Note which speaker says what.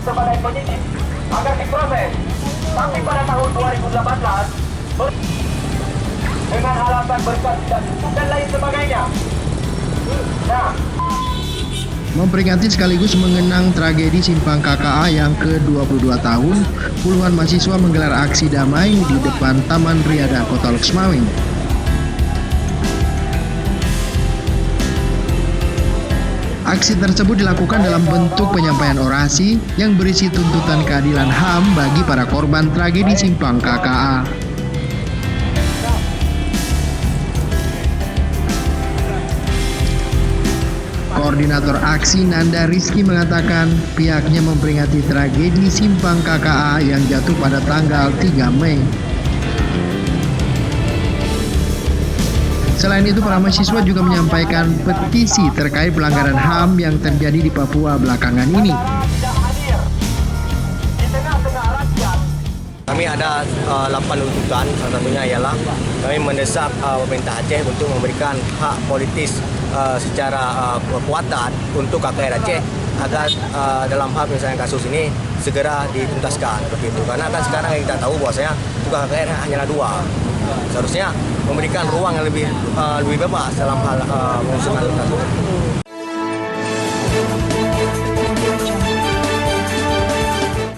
Speaker 1: sebagai penyidik agar diproses. Tapi pada tahun 2018 dengan alasan berkas dan lain sebagainya. Nah,
Speaker 2: Memperingati sekaligus mengenang tragedi Simpang KKA yang ke-22 tahun, puluhan mahasiswa menggelar aksi damai di depan Taman Riada Kota Loksmawe. Aksi tersebut dilakukan dalam bentuk penyampaian orasi yang berisi tuntutan keadilan HAM bagi para korban tragedi Simpang KKA. Koordinator aksi Nanda Rizky mengatakan pihaknya memperingati tragedi Simpang KKA yang jatuh pada tanggal 3 Mei. Selain itu, para mahasiswa juga menyampaikan petisi terkait pelanggaran HAM yang terjadi di Papua belakangan ini.
Speaker 3: Kami ada 8 tuntutan, salah satunya ialah kami mendesak pemerintah Aceh untuk memberikan hak politis secara kekuatan untuk KKR Aceh agar dalam hal misalnya kasus ini segera dituntaskan begitu. Karena kan sekarang yang kita tahu bahwasanya tugas KKR hanyalah 2. Seharusnya memberikan ruang yang lebih bebas dalam hal mengusulkan kasus.